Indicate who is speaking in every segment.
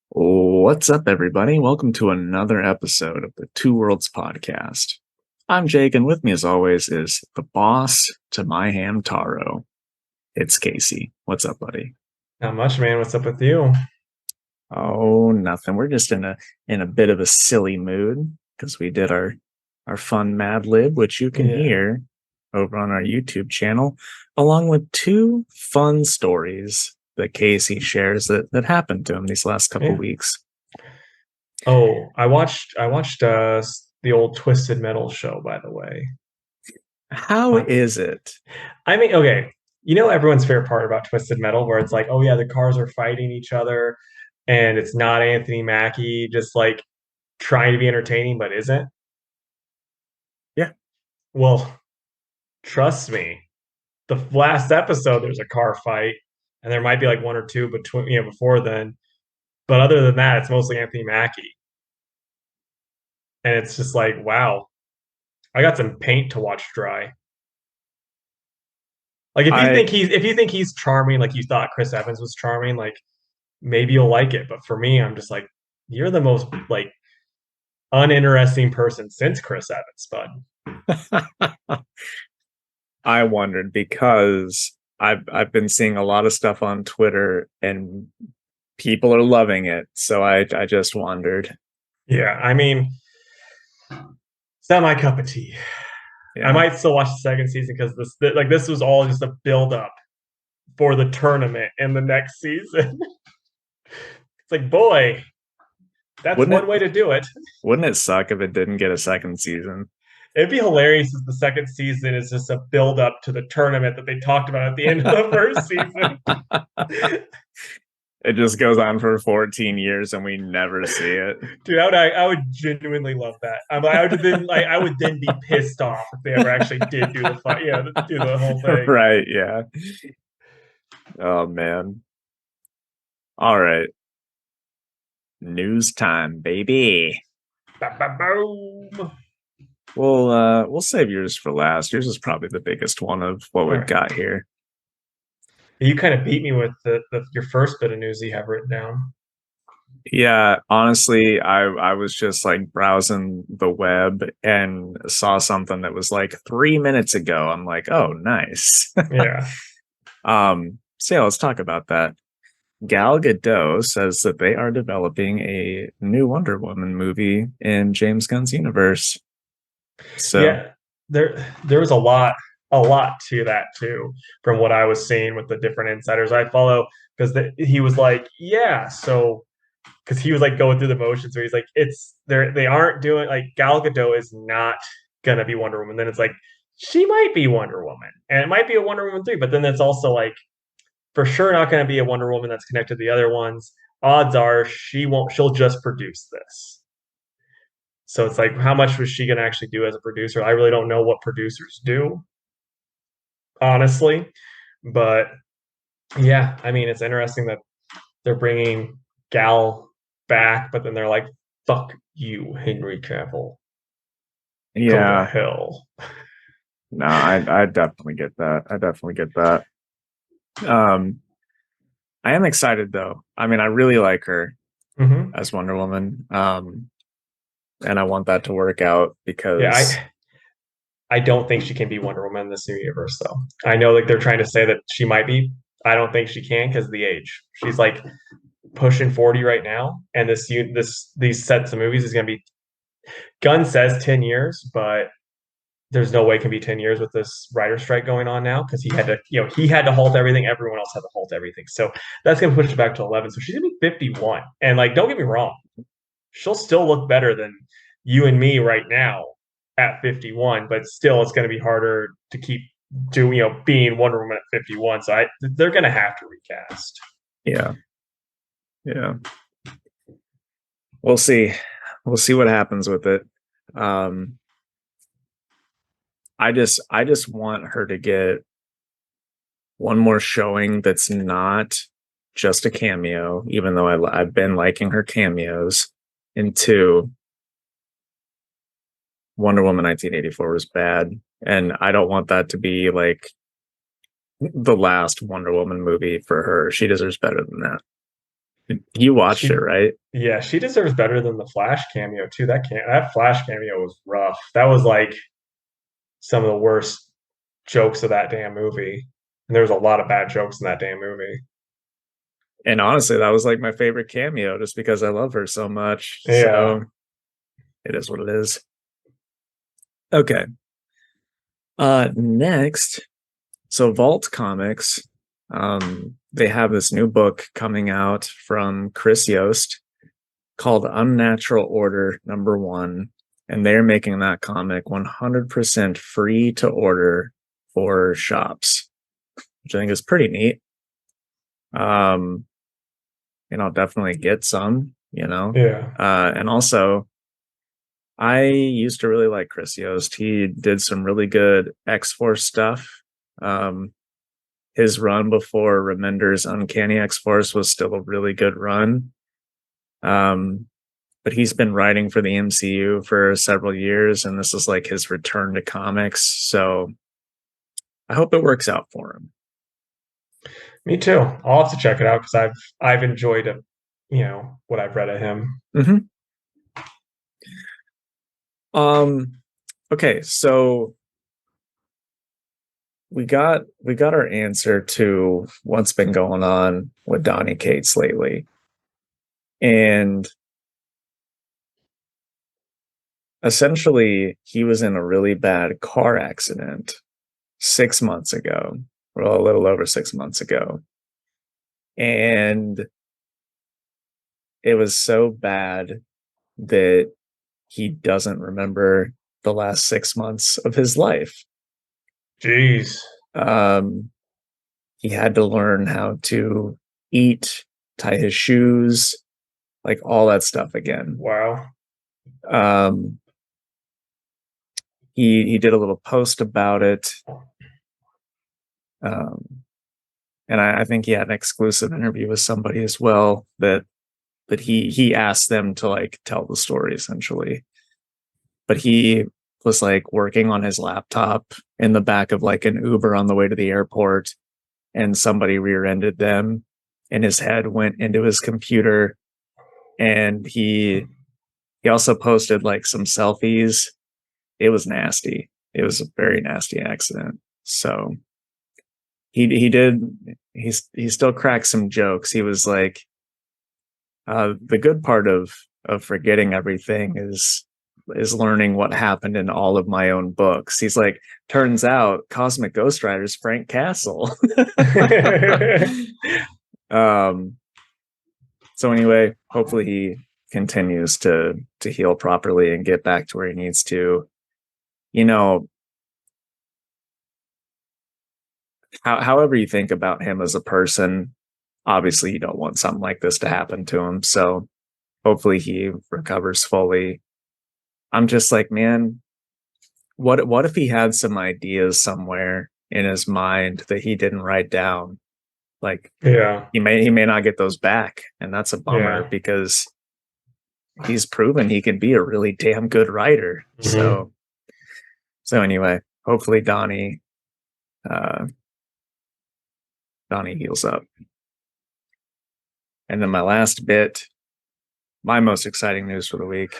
Speaker 1: What's up, everybody? Welcome to another episode of the Two Worlds podcast. I'm Jake, and with me, as always, is the boss to my ham taro. It's Casey. What's up, buddy?
Speaker 2: Not much, man. What's up with you?
Speaker 1: Oh, nothing. We're just in a bit of a silly mood because we did our fun Mad Lib, which you can
Speaker 2: Yeah.
Speaker 1: hear over on our YouTube channel, along with two fun stories that Casey shares that happened to him these last couple
Speaker 2: Yeah.
Speaker 1: weeks.
Speaker 2: Oh, I watched the old Twisted Metal show, by the way.
Speaker 1: How is it?
Speaker 2: I mean, okay, you know everyone's favorite part about Twisted Metal, where it's like, oh yeah, the cars are fighting each other, and it's not Anthony Mackie just like trying to be entertaining, but isn't.
Speaker 1: Yeah.
Speaker 2: Well, trust me, the last episode there's a car fight, and there might be like one or two between before then, but other than that, it's mostly Anthony Mackie, and it's just like, wow, I got some paint to watch dry. Like
Speaker 1: I
Speaker 2: if you think he's charming, like you thought Chris Evans was charming, like maybe you'll like it. But for me, I'm just like, you're the most like uninteresting person since Chris Evans, bud.
Speaker 1: I wondered because I've been seeing a lot of stuff on Twitter and people are loving it. So I just wondered.
Speaker 2: Yeah, I mean, it's not my cup of tea. I
Speaker 1: Yeah.
Speaker 2: might still watch the second season because this was all just a build up for the tournament in the next season. It's like, boy, that's
Speaker 1: Wouldn't
Speaker 2: one way to do it.
Speaker 1: wouldn't it suck if it didn't get a second season?
Speaker 2: It'd be hilarious if the second season is just a build up to the tournament that they talked about at the end of the first season.
Speaker 1: It just goes on for 14 years and we never see it.
Speaker 2: Dude, I would genuinely love that. I would then be pissed off if they ever actually did do the fight, do the whole thing.
Speaker 1: Right, yeah. Oh man. All right. News time, baby.
Speaker 2: Boom.
Speaker 1: We'll save yours for last. Yours is probably the biggest one of what we've
Speaker 2: Right.
Speaker 1: got here.
Speaker 2: You kind of beat me with your first bit of news you have written down.
Speaker 1: Yeah, honestly, I was just like browsing the web and saw something that was like 3 minutes ago. I'm like, oh, nice.
Speaker 2: Yeah.
Speaker 1: So yeah, let's talk about that. Gal Gadot says that they are developing a new Wonder Woman movie in James Gunn's universe. So
Speaker 2: Yeah. There was a lot to that too, from what I was seeing with the different insiders I follow, because he was like, yeah, so because he was like going through the motions where he's like, they aren't doing like Gal Gadot is not gonna be Wonder Woman. Then it's like she might be Wonder Woman, and it might be a Wonder Woman 3, but then it's also like for sure not gonna be a Wonder Woman that's connected to the other ones. Odds are she'll just produce this. So it's like, how much was she gonna actually do as a producer? I really don't know what producers do, honestly. But yeah, I mean, it's interesting that they're bringing Gal back, but then they're like, "Fuck you, Henry Cavill. Go to
Speaker 1: yeah,
Speaker 2: hell."
Speaker 1: no, I definitely get that. I definitely get that. I am excited though. I mean, I really like her
Speaker 2: Hmm.
Speaker 1: as Wonder Woman. And I want that to work out
Speaker 2: Yeah,
Speaker 1: because
Speaker 2: I don't think she can be Wonder Woman in this new universe, though. I know like they're trying to say that she might be. I don't think she can because of the age. She's like pushing 40 right now, and these sets of movies is going to be. Gunn says 10 years, but there's no way it can be 10 years with this writer strike going on now because he had to halt everything. Everyone else had to halt everything. So that's going to push it back to 11. So she's going to be 51. And like, don't get me wrong, she'll still look better than you and me right now at 51, but still it's going to be harder to keep being Wonder Woman at 51. So they're going to have to recast.
Speaker 1: yeah, yeah. We'll see. We'll see what happens with it. I just want her to get one more showing that's not just a cameo, even though I've been liking her cameos. And two, Wonder Woman 1984 was bad, and I don't want that to be like the last Wonder Woman movie for her. She deserves better than that. You watched it,
Speaker 2: She,
Speaker 1: right?
Speaker 2: yeah, she deserves better than the Flash cameo too. That Flash cameo was rough. That was like some of the worst jokes of that damn movie. And there was a lot of bad jokes in that damn movie.
Speaker 1: And honestly, that was like my favorite cameo just because I love her so much.
Speaker 2: Yeah.
Speaker 1: So it is what it is. Okay. Next, so Vault Comics, they have this new book coming out from Chris Yost called Unnatural Order #1, and they're making that comic 100% free to order for shops, which I think is pretty neat. And I'll definitely get some,
Speaker 2: Yeah.
Speaker 1: and also I used to really like Chris Yost. He did some really good X-Force stuff. Um, his run before Remender's Uncanny X-Force was still a really good run. But he's been writing for the MCU for several years, and this is like his return to comics. So I hope it works out for him.
Speaker 2: Me too. I'll have to check it out because I've enjoyed it, what I've read of him.
Speaker 1: Mm-hmm. Okay, so we got our answer to what's been going on with Donny Cates lately. And essentially, he was in a really bad car accident 6 months ago, well, a little over 6 months ago. And it was so bad that he doesn't remember the last 6 months of his life.
Speaker 2: Jeez.
Speaker 1: He had to learn how to eat, tie his shoes, like all that stuff again.
Speaker 2: Wow.
Speaker 1: He did a little post about it. And I think he had an exclusive interview with somebody as well that he asked them to like tell the story essentially. But he was like working on his laptop in the back of like an Uber on the way to the airport, and somebody rear-ended them, and his head went into his computer. And he also posted like some selfies. It was nasty. It was a very nasty accident. So he still cracked some jokes. He was like, the good part of forgetting everything is learning what happened in all of my own books. He's like, turns out Cosmic Ghost Rider's Frank Castle. So anyway, hopefully he continues to heal properly and get back to where he needs to. However you think about him as a person, obviously you don't want something like this to happen to him. So hopefully he recovers fully. I'm just like, man, what if he had some ideas somewhere in his mind that he didn't write down? Like,
Speaker 2: Yeah.
Speaker 1: he may not get those back, and that's a bummer
Speaker 2: Yeah.
Speaker 1: because he's proven he can be a really damn good writer.
Speaker 2: Mhm.
Speaker 1: So anyway, hopefully Donnie heals up. And then my last bit, my most exciting news for the week.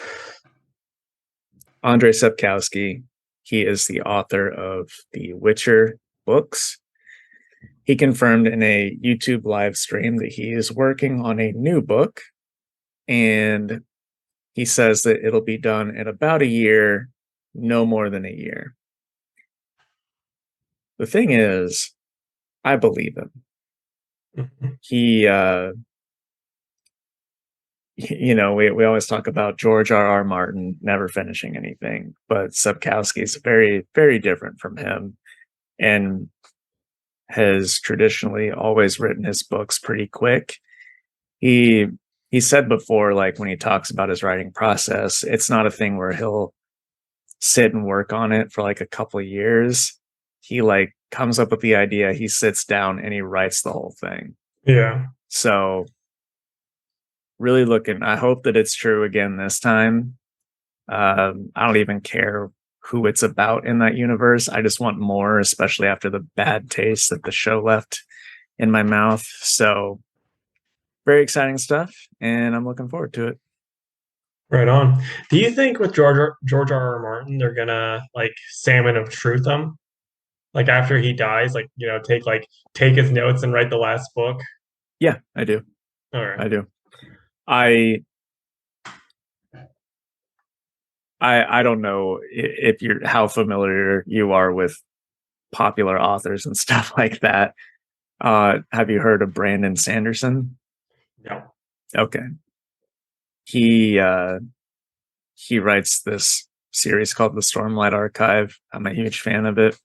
Speaker 1: Andrzej Sapkowski, he is the author of the Witcher books. He confirmed in a YouTube live stream that he is working on a new book, and he says that it'll be done in about a year, no more than a year. The thing is, I believe him. He, we always talk about George R.R. Martin never finishing anything, but Sapkowski is very, very different from him, and has traditionally always written his books pretty quick. He said before, like when he talks about his writing process, it's not a thing where he'll sit and work on it for like a couple of years. He like comes up with the idea, he sits down and he writes the whole thing.
Speaker 2: Yeah.
Speaker 1: So really I hope that it's true again this time. I don't even care who it's about in that universe. I just want more, especially after the bad taste that the show left in my mouth. So very exciting stuff, and I'm looking forward to it.
Speaker 2: Right on. Do you think with George R.R. Martin, they're gonna like Salmon of Truth him? Like after he dies, take his notes and write the last book?
Speaker 1: Yeah, I do.
Speaker 2: All right.
Speaker 1: I do. I I don't know if you're how familiar you are with popular authors and stuff like that. Have you heard of Brandon Sanderson?
Speaker 2: No.
Speaker 1: Okay. He uh he writes this series called The Stormlight Archive. I'm a huge fan of it,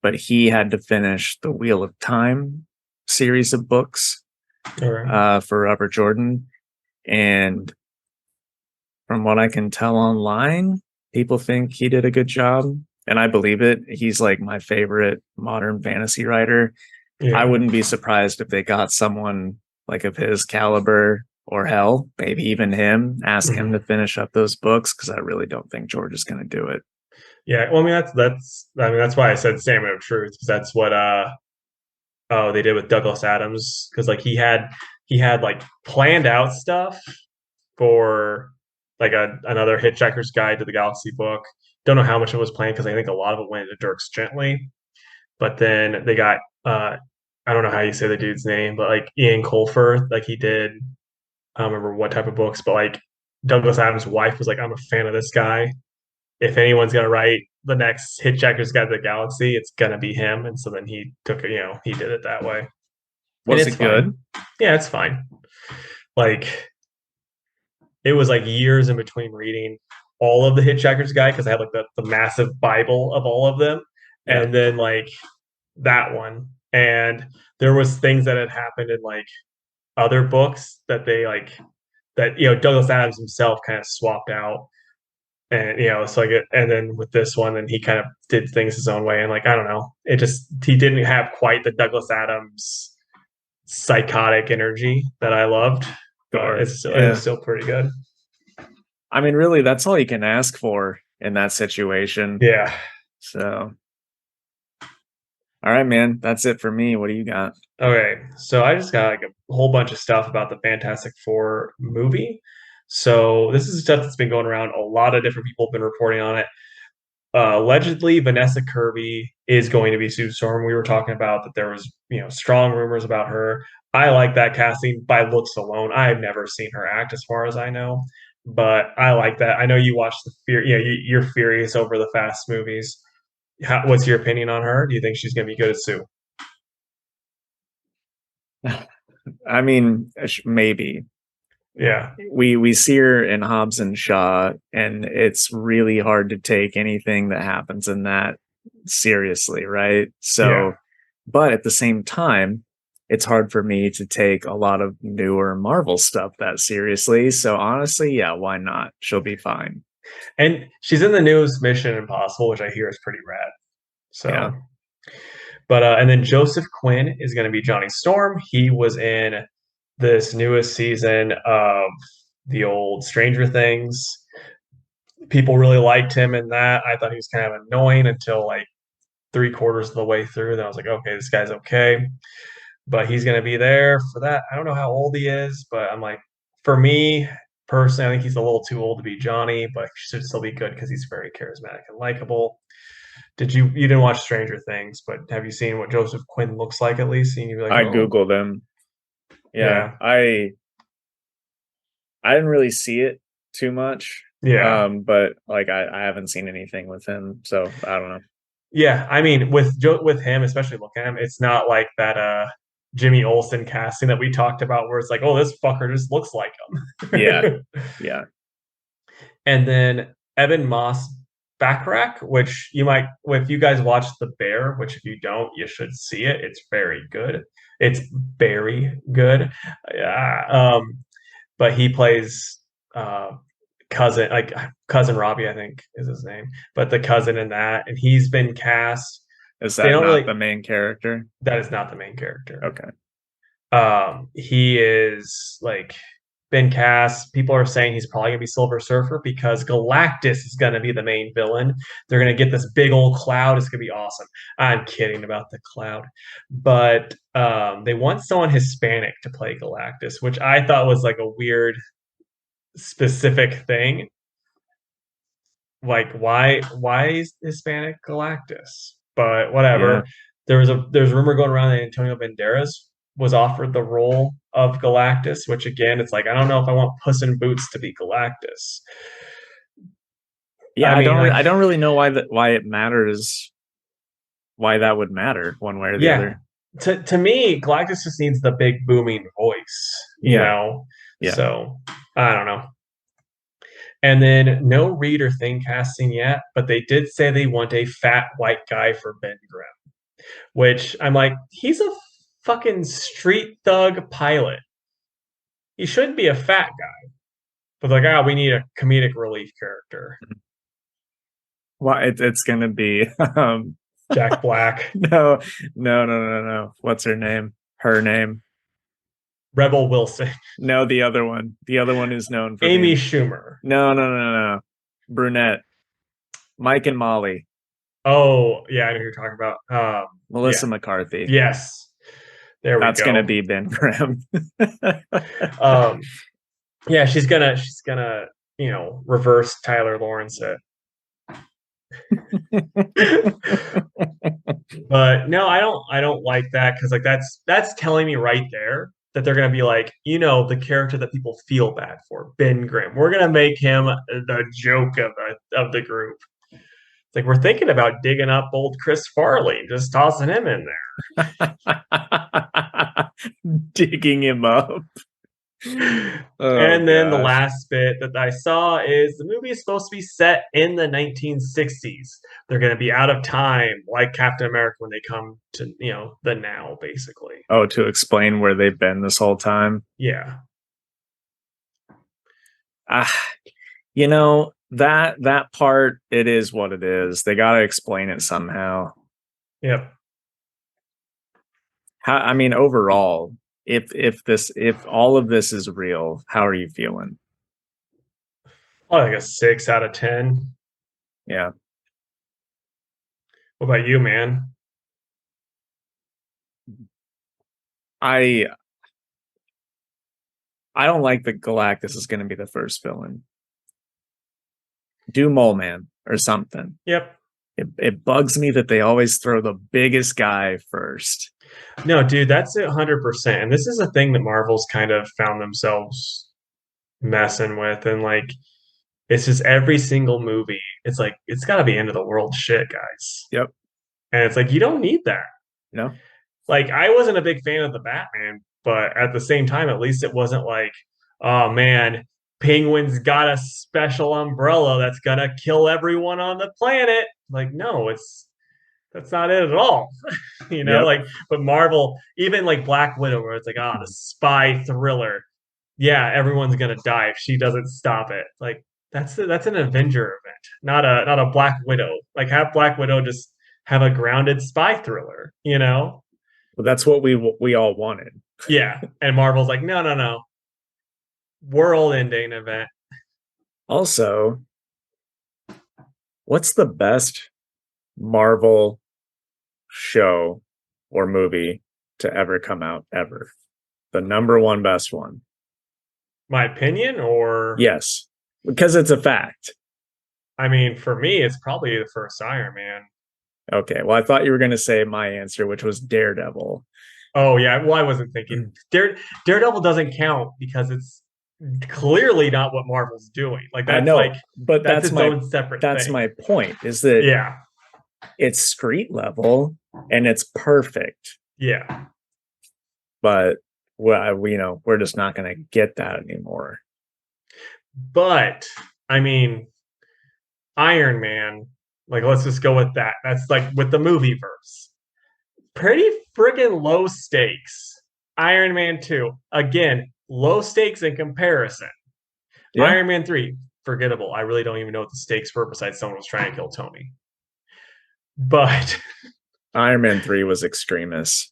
Speaker 1: but he had to finish the Wheel of Time series of books
Speaker 2: All right.
Speaker 1: for Robert Jordan. And from what I can tell online, people think he did a good job. And I believe it. He's like my favorite modern fantasy writer. I
Speaker 2: Yeah.
Speaker 1: wouldn't be surprised if they got someone like of his caliber, or hell, maybe even him, ask him to
Speaker 2: Mhm.
Speaker 1: finish up those books, because I really don't think George is going to do it.
Speaker 2: Yeah. Well, I mean that's why I said Salmon of Truth because that's what they did with Douglas Adams because like he had like planned out stuff for like another Hitchhiker's Guide to the Galaxy book. Don't know how much it was planned because I think a lot of it went into Dirks Gently. But then they got I don't know how you say the dude's name, but like Ian Colfer, like he did. I don't remember what type of books, but like Douglas Adams' wife was like, "I'm a fan of this guy. If anyone's gonna write the next Hitchhiker's Guide to the Galaxy, it's gonna be him." And so then he took it, he did it that way, and
Speaker 1: Was
Speaker 2: it's
Speaker 1: it
Speaker 2: fine.
Speaker 1: good?
Speaker 2: Yeah, it's fine. Like it was like years in between reading all of the Hitchhiker's Guide because I had like the massive Bible of all of them,
Speaker 1: Yeah.
Speaker 2: and then like that one, and there was things that had happened in like other books that they like that Douglas Adams himself kind of swapped out, and so like and then with this one, then he kind of did things his own way, and like I don't know, it just he didn't have quite the Douglas Adams psychotic energy that I loved, but
Speaker 1: Sure.
Speaker 2: it was
Speaker 1: Yeah.
Speaker 2: still pretty good.
Speaker 1: I mean, really, that's all you can ask for in that situation.
Speaker 2: Yeah.
Speaker 1: So, all right, man, that's it for me. What do you got?
Speaker 2: Okay, so I just got like a whole bunch of stuff about the Fantastic Four movie. So this is stuff that's been going around. A lot of different people have been reporting on it. Allegedly, Vanessa Kirby is going to be Sue Storm. We were talking about that there was, strong rumors about her. I like that casting by looks alone. I've never seen her act, as far as I know, but I like that. I know you watched the Fear. You're furious over the Fast movies. What's your opinion on her? Do you think she's going to be good as Sue?
Speaker 1: I mean, maybe
Speaker 2: Yeah,
Speaker 1: we see her in Hobbs and Shaw, and it's really hard to take anything that happens in that seriously, right?
Speaker 2: yeah.
Speaker 1: So, but at the same time, it's hard for me to take a lot of newer Marvel stuff that seriously. So honestly, yeah, why not? She'll be fine.
Speaker 2: And she's in the newest Mission Impossible, which I hear is pretty rad.
Speaker 1: Yeah.
Speaker 2: So, but and then Joseph Quinn is going to be Johnny Storm. He was in this newest season of the old Stranger Things. People really liked him in that. I thought he was kind of annoying until like three-quarters of the way through. Then I was like, okay, this guy's okay. But he's going to be there for that. I don't know how old he is, but I'm like, for me personally, I think he's a little too old to be Johnny, but he should still be good because he's very charismatic and likable. You didn't watch Stranger Things, but have you seen what Joseph Quinn looks like at least? And you'd be like,
Speaker 1: I
Speaker 2: oh,
Speaker 1: Googled them. Yeah.
Speaker 2: yeah,
Speaker 1: I didn't really see it too much.
Speaker 2: yeah,
Speaker 1: But like I haven't seen anything with him, so I don't know.
Speaker 2: yeah. I mean, with him, especially looking at him, it's not like that Jimmy Olsen casting that we talked about, where it's like, oh, this fucker just looks like
Speaker 1: Yeah.
Speaker 2: him.
Speaker 1: Yeah.
Speaker 2: And then Evan Moss Backrack, which you might, if you guys watch The Bear, which if you don't, you should see it. It's very good. It's very good. Yeah. But he plays uh, cousin Robbie, I think is his name, but the cousin in that, and he's been cast.
Speaker 1: Is
Speaker 2: They
Speaker 1: that
Speaker 2: don't
Speaker 1: not
Speaker 2: really.
Speaker 1: the main character?
Speaker 2: That is not the main character.
Speaker 1: Okay.
Speaker 2: He is like been cast. People are saying he's probably gonna be Silver Surfer because Galactus is gonna be the main villain. They're gonna get this big old cloud. It's gonna be awesome. I'm kidding about the cloud, but they want someone Hispanic to play Galactus, which I thought was like a weird specific thing. Like, why is Hispanic Galactus? But
Speaker 1: Yeah.
Speaker 2: whatever. There's rumor going around that Antonio Banderas was offered the role of Galactus, which again, it's like I don't know if I want Puss in Boots to be Galactus.
Speaker 1: Yeah,
Speaker 2: I mean, like,
Speaker 1: I don't really know why it matters, why that would matter one way or the
Speaker 2: yeah.
Speaker 1: other.
Speaker 2: To me, Galactus just needs the big booming voice, you know.
Speaker 1: Yeah.
Speaker 2: So I don't know. And then no Reed or Thing casting yet, but they did say they want a fat white guy for Ben Grimm, which I'm like, he's a fucking street thug pilot. He shouldn't be a fat guy. But like, we need a comedic relief character.
Speaker 1: Well, it's gonna be
Speaker 2: Jack Black.
Speaker 1: No. What's her name? Her name.
Speaker 2: Rebel Wilson.
Speaker 1: No, the other one. The other one is known for
Speaker 2: Amy Schumer.
Speaker 1: No. Brunette. Mike and Molly.
Speaker 2: Oh, yeah, I know who you're talking about.
Speaker 1: Melissa McCarthy.
Speaker 2: Yes. There we go.
Speaker 1: That's gonna be Ben Grimm.
Speaker 2: Yeah, she's gonna, reverse Tyler Lawrence it. But no, I don't like that because like that's telling me right there that they're gonna be like, the character that people feel bad for, Ben Grimm. We're gonna make him the joke of the group. It's like we're thinking about digging up old Chris Farley, just tossing him in
Speaker 1: there. Digging him up.
Speaker 2: And then the last bit that I saw is the movie is supposed to be set in the 1960s. They're going to be out of time, like Captain America, when they come to the now, basically.
Speaker 1: Oh, to explain where they've been this whole time.
Speaker 2: Yeah.
Speaker 1: That part, it is what it is. They got to explain it somehow.
Speaker 2: Yep.
Speaker 1: Overall, if all of this is real, how are you feeling?
Speaker 2: Oh, like a 6 out of 10.
Speaker 1: Yeah.
Speaker 2: What about you, man?
Speaker 1: I don't like that Galactus is going to be the first villain. Do Mole Man or something.
Speaker 2: Yep.
Speaker 1: It bugs me that they always throw the biggest guy first.
Speaker 2: No, dude, that's 100%. And this is a thing that Marvel's kind of found themselves messing with. And like, it's just every single movie, it's like, it's got to be end of the world shit, guys.
Speaker 1: Yep.
Speaker 2: And it's like, you don't need that.
Speaker 1: No.
Speaker 2: Like, I wasn't a big fan of the Batman, but at the same time, at least it wasn't like, oh man, Penguin's got a special umbrella that's gonna kill everyone on the planet. Like, no, that's not it at all.
Speaker 1: Yep.
Speaker 2: But Marvel, even like Black Widow, where it's like, the spy thriller. Yeah, everyone's gonna die if she doesn't stop it. Like, that's an Avenger event, not a Black Widow. Like, have Black Widow just have a grounded spy thriller,
Speaker 1: Well, that's what we all wanted.
Speaker 2: Yeah, and Marvel's like, no. World-ending event.
Speaker 1: Also, what's the best Marvel show or movie to ever come out ever? The number one best one.
Speaker 2: My opinion, or
Speaker 1: yes, because it's a fact.
Speaker 2: I mean, for me, it's probably the first Iron Man.
Speaker 1: Okay, well, I thought you were going to say my answer, which was Daredevil.
Speaker 2: Oh yeah, well, I wasn't thinking Daredevil doesn't count because it's clearly not what Marvel's doing. Like, that's that's its own separate thing.
Speaker 1: That's my point, is that it's street level and it's perfect.
Speaker 2: Yeah.
Speaker 1: But we're just not going to get that anymore.
Speaker 2: But I mean, Iron Man, like, let's just go with that. That's like with the movie verse. Pretty friggin' low stakes. Iron Man 2, again, low stakes in comparison. Yeah. Iron Man 3, forgettable. I really don't even know what the stakes were besides someone was trying to kill Tony. But
Speaker 1: Iron Man 3 was extremist.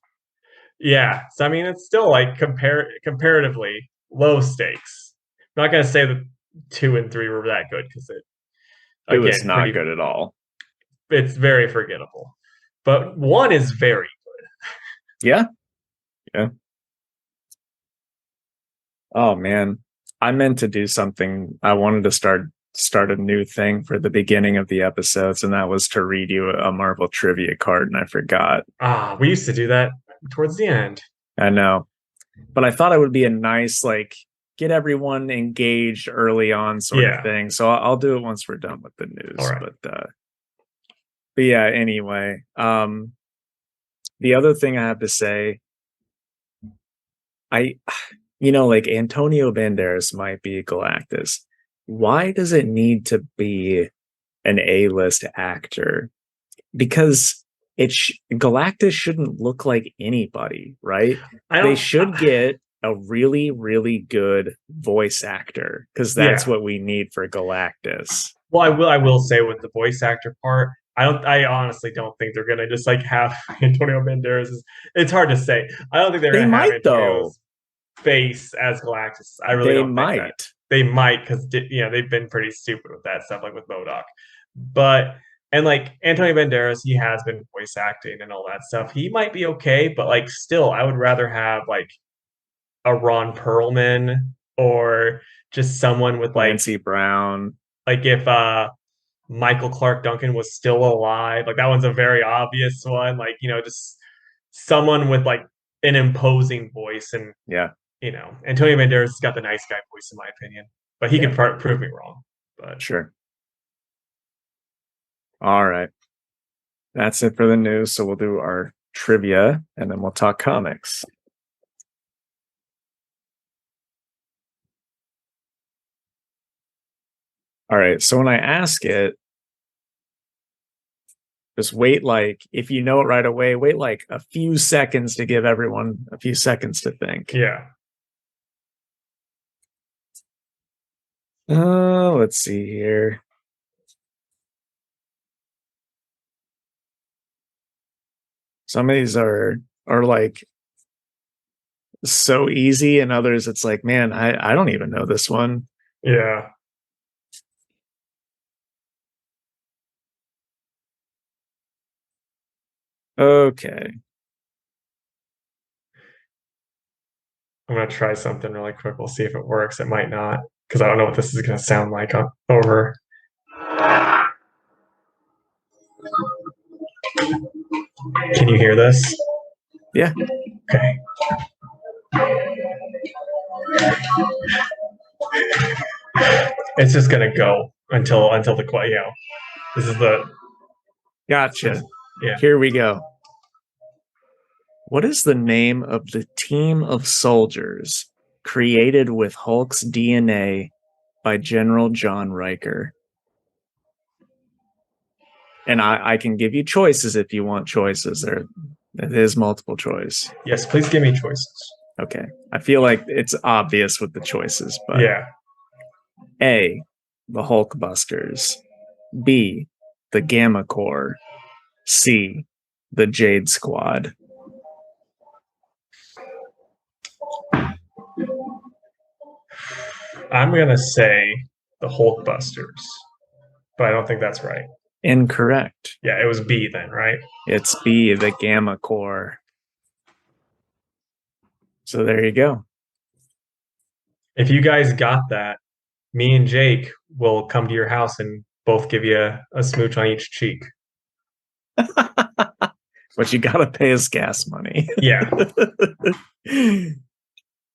Speaker 2: Yeah. So I mean, it's still like comparatively low stakes. not gonna say that 2 and 3 were that good because
Speaker 1: It was
Speaker 2: again
Speaker 1: not good at all.
Speaker 2: It's very forgettable, but 1 is very good.
Speaker 1: Yeah. Oh man, I meant to do something. I wanted to start a new thing for the beginning of the episodes, and that was to read you a Marvel trivia card, and I forgot.
Speaker 2: We used to do that towards the end.
Speaker 1: I know, but I thought it would be a nice get everyone engaged early on sort of thing. So I'll do it once we're done with the news.
Speaker 2: All right.
Speaker 1: But yeah, anyway, the other thing I have to say, Antonio Banderas might be Galactus. Why does it need to be an A-list actor? Because Galactus shouldn't look like anybody, right? They should get a really, really good voice actor, because that's what we need for Galactus.
Speaker 2: Well, I will say with the voice actor part, I honestly don't think they're gonna just have Antonio Banderas. It's hard to say. I don't think they're gonna have Antonio's face as Galactus. I really don't think that. They might, because they've been pretty stupid with that stuff, like with MODOK. But Antonio Banderas, he has been voice acting and all that stuff. He might be okay, but still, I would rather have a Ron Perlman or just someone with
Speaker 1: Clancy Brown.
Speaker 2: If Michael Clark Duncan was still alive, that one's a very obvious one. Just someone with an imposing voice, and Antonio Banderas has got the nice guy voice in my opinion, but he could prove me wrong. But
Speaker 1: sure. All right, that's it for the news. So we'll do our trivia, and then we'll talk comics. All right, so when I ask it, just wait, if you know it right away, wait a few seconds to give everyone a few seconds to think.
Speaker 2: Yeah.
Speaker 1: Let's see here. Some of these are so easy, and others it's man, I don't even know this one.
Speaker 2: Yeah.
Speaker 1: Okay.
Speaker 2: I'm going to try something really quick. We'll see if it works. It might not, because I don't know what this is going to sound like over. Can you hear this?
Speaker 1: Yeah.
Speaker 2: Okay. It's just going to go until the this is the.
Speaker 1: Gotcha.
Speaker 2: Yeah.
Speaker 1: Here we go. What is the name of the team of soldiers created with Hulk's DNA by General John Riker? And I can give you choices if you want choices. It is multiple choice.
Speaker 2: Yes, please give me choices.
Speaker 1: Okay. I feel like it's obvious with the choices, but
Speaker 2: yeah.
Speaker 1: A, the Hulkbusters. B, the Gamma Corps. C, the Jade Squad.
Speaker 2: I'm going to say the Hulkbusters, but I don't think that's right.
Speaker 1: Incorrect.
Speaker 2: Yeah, it was B then, right?
Speaker 1: It's B, the Gamma Corps. So there you go.
Speaker 2: If you guys got that, me and Jake will come to your house and both give you a smooch on each cheek.
Speaker 1: But you gotta pay us gas money.
Speaker 2: Yeah.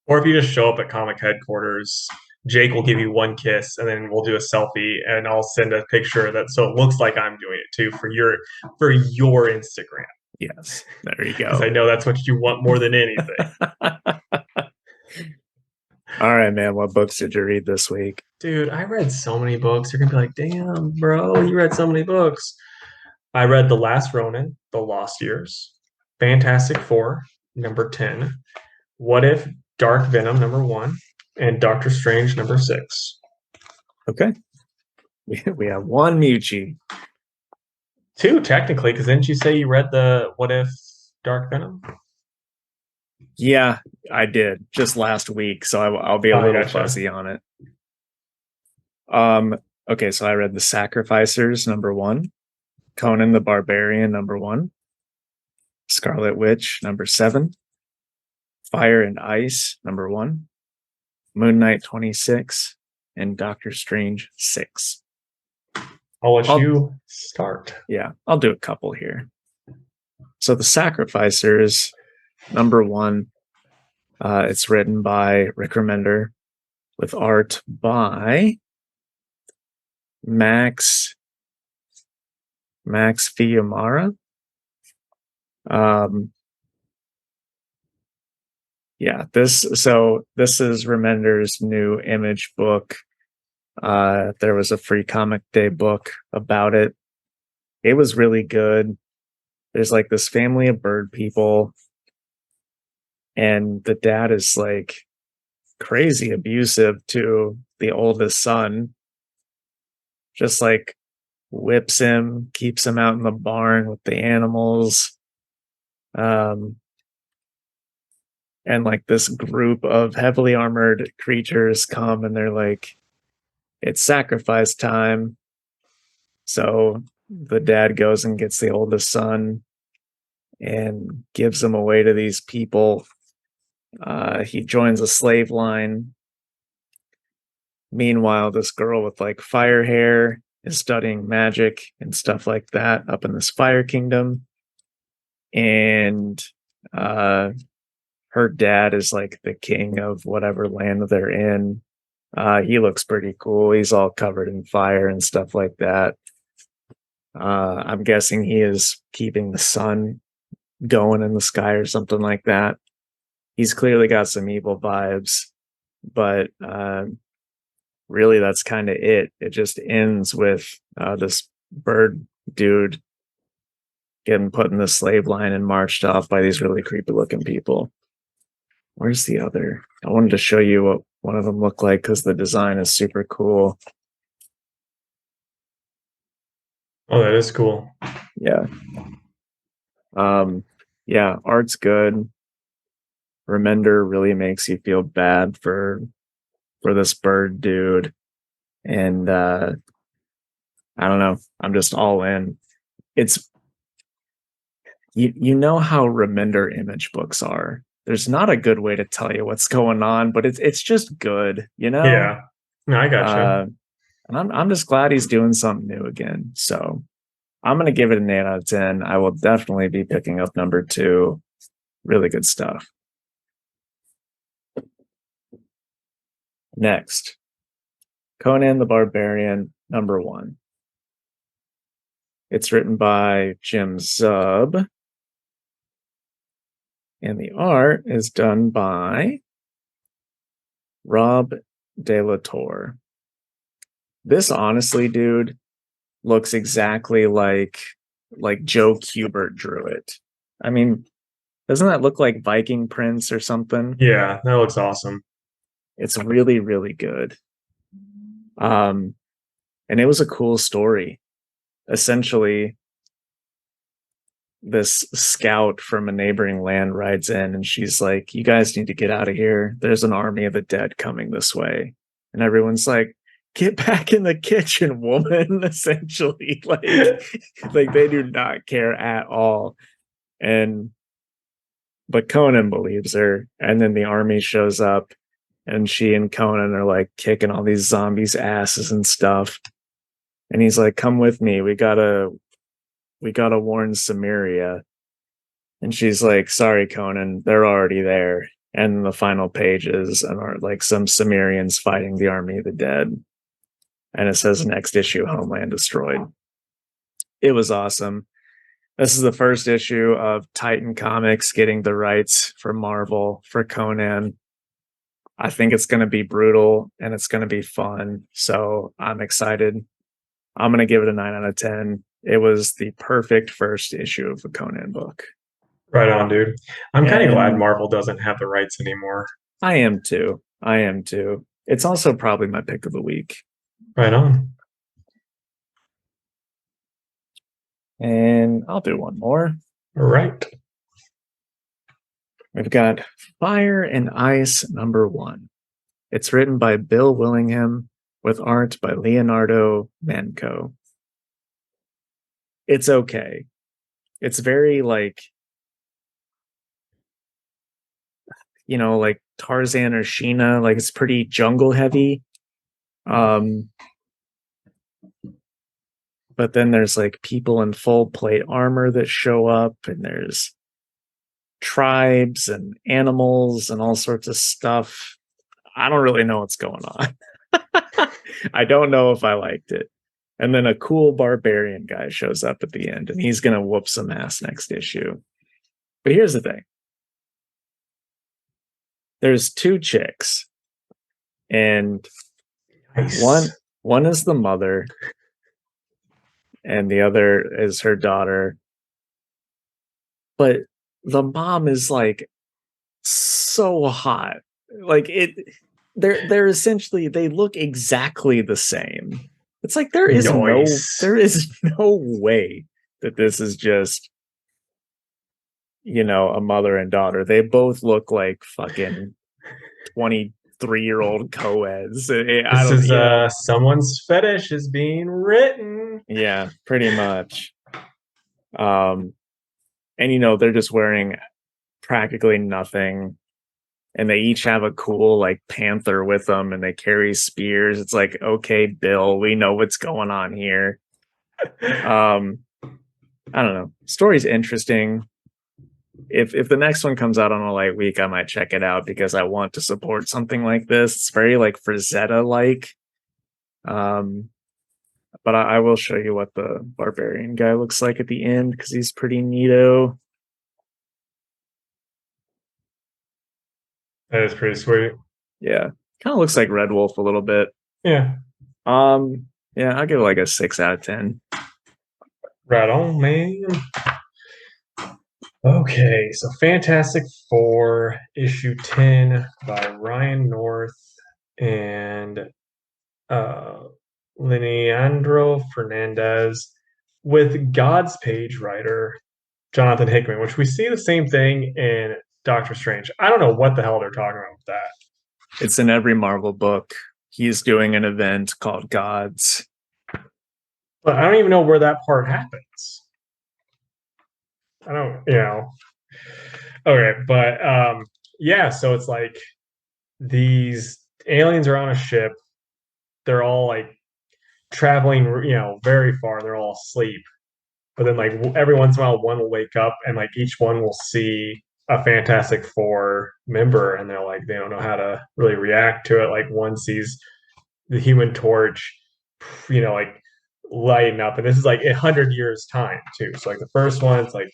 Speaker 2: Or if you just show up at comic headquarters, Jake will give you one kiss, and then we'll do a selfie, and I'll send a picture so it looks like I'm doing it too for your Instagram.
Speaker 1: Yes, there you go.
Speaker 2: Because I know that's what you want more than anything.
Speaker 1: All right, man. What books did you read this week?
Speaker 2: Dude, I read so many books. You're gonna be like, damn, bro, you read so many books. I read The Last Ronin, The Lost Years, Fantastic Four, number 10, What If, Dark Venom, number 1, and Doctor Strange, number 6.
Speaker 1: Okay. We have one Mucci.
Speaker 2: 2, technically, because didn't you say you read the What If, Dark Venom?
Speaker 1: Yeah, I did just last week, so I'll be a little fuzzy on it. Okay, so I read The Sacrificers, #1, Conan the Barbarian, #1, Scarlet Witch, #7, Fire and Ice, #1, Moon Knight 26, and Doctor Strange 6.
Speaker 2: I'll let you start.
Speaker 1: Yeah, I'll do a couple here. So The Sacrificers, #1, it's written by Rick Remender with art by Max Fiumara. Yeah, this is Remender's new Image book. There was a free comic day book about it. It was really good. There's like this family of bird people, and the dad is like crazy abusive to the oldest son. Just like whips him, keeps him out in the barn with the animals. And like this group of heavily armored creatures come and they're like, it's sacrifice time. So the dad goes and gets the oldest son and gives him away to these people. He joins a slave line. Meanwhile, this girl with like fire hair is studying magic and stuff like that up in this fire kingdom. And her dad is like the king of whatever land they're in. He looks pretty cool. He's all covered in fire and stuff like that. I'm guessing he is keeping the sun going in the sky or something like that. He's clearly got some evil vibes, but really that's kind of it. It just ends with this bird dude getting put in the slave line and marched off by these really creepy looking people. Where's the other? I wanted to show you what one of them looked like because the design is super cool.
Speaker 2: Oh, that is cool.
Speaker 1: Yeah. Yeah, art's good. Remender really makes you feel bad for this bird dude. And I don't know. I'm just all in. It's you know how Remender Image books are. There's not a good way to tell you what's going on, but it's just good, you know?
Speaker 2: Yeah. No, I gotcha.
Speaker 1: And I'm just glad he's doing something new again. So I'm gonna give it an 8 out of 10. I will definitely be picking up #2. Really good stuff. Next, Conan the Barbarian, #1. It's written by Jim Zub, and the art is done by Rob De La Torre. This honestly, dude, looks exactly like Joe Kubert drew it. I mean, doesn't that look like Viking Prince or something?
Speaker 2: Yeah, that looks awesome.
Speaker 1: It's really, really good. And it was a cool story. Essentially, this scout from a neighboring land rides in and she's like, you guys need to get out of here. There's an army of the dead coming this way. And everyone's like, get back in the kitchen, woman. Essentially, like they do not care at all. But Conan believes her, and then the army shows up and she and Conan are like kicking all these zombies' asses and stuff. And he's like, come with me. We gotta warn Samaria. And she's like, sorry, Conan, they're already there. And the final pages are like some Sumerians fighting the army of the dead. And it says next issue, Homeland Destroyed. It was awesome. This is the first issue of Titan Comics getting the rights for Marvel for Conan. I think it's going to be brutal and it's going to be fun. So I'm excited. I'm going to give it a 9 out of 10. It was the perfect first issue of a Conan book.
Speaker 2: Right on, dude. I'm kind of glad Marvel doesn't have the rights anymore.
Speaker 1: I am too. It's also probably my pick of the week.
Speaker 2: Right on.
Speaker 1: And I'll do one more.
Speaker 2: All right.
Speaker 1: We've got Fire and Ice #1. It's written by Bill Willingham with art by Leonardo Manco. It's okay. It's very like, like Tarzan or Sheena, like it's pretty jungle heavy. But then there's like people in full plate armor that show up, and there's tribes and animals and all sorts of stuff. I don't really know what's going on. I don't know if I liked it. And then a cool barbarian guy shows up at the end, and he's going to whoop some ass next issue. But here's the thing. There's two chicks, and
Speaker 2: Nice.
Speaker 1: one is the mother, and the other is her daughter. But the mom is like so hot. Like they're essentially, they look exactly the same. It's like there is no way that this is just a mother and daughter. They both look like fucking 23-year-old co-eds.
Speaker 2: This is someone's fetish is being written.
Speaker 1: Yeah, pretty much. And they're just wearing practically nothing, and they each have a cool like panther with them, and they carry spears. It's like, okay, Bill, we know what's going on here. I don't know. Story's interesting. If the next one comes out on a light week, I might check it out because I want to support something like this. It's very like Frazetta like. But I will show you what the barbarian guy looks like at the end because he's pretty neato.
Speaker 2: That is pretty sweet.
Speaker 1: Yeah. Kind of looks like Red Wolf a little bit.
Speaker 2: Yeah.
Speaker 1: Yeah, I'll give it like a 6 out of 10.
Speaker 2: Right on, man. Okay, so Fantastic Four, issue 10 by Ryan North and Leandro Fernandez with God's Page writer Jonathan Hickman, which we see the same thing in Doctor Strange. I don't know what the hell they're talking about with that.
Speaker 1: It's in every Marvel book. He's doing an event called Gods.
Speaker 2: But I don't even know where that part happens. I don't, Okay, but yeah, so it's like these aliens are on a ship. They're all like traveling, very far. They're all asleep. But then like every once in a while one will wake up and like each one will see a Fantastic Four member and they're like they don't know how to really react to it. Like one sees the Human Torch, like lighting up, and this is like 100 years time too. So like the first one, it's like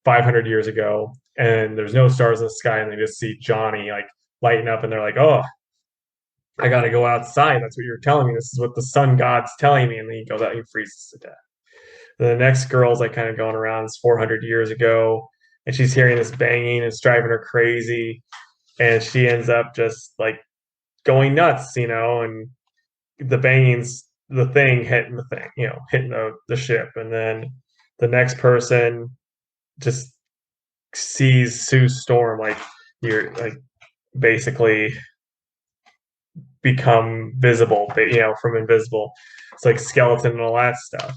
Speaker 2: 500 years ago, and there's no stars in the sky, and they just see Johnny like lighting up, and they're like, "Oh, I got to go outside. That's what you're telling me. This is what the sun god's telling me." And then he goes out and he freezes to death. And the next girl's like kind of going around. It's 400 years ago, and she's hearing this banging, and it's driving her crazy, and she ends up just like going nuts, and the banging's the thing hitting the thing, hitting the ship, and then the next person just sees Sue Storm like you're like basically become visible, from invisible. It's like skeleton and all that stuff.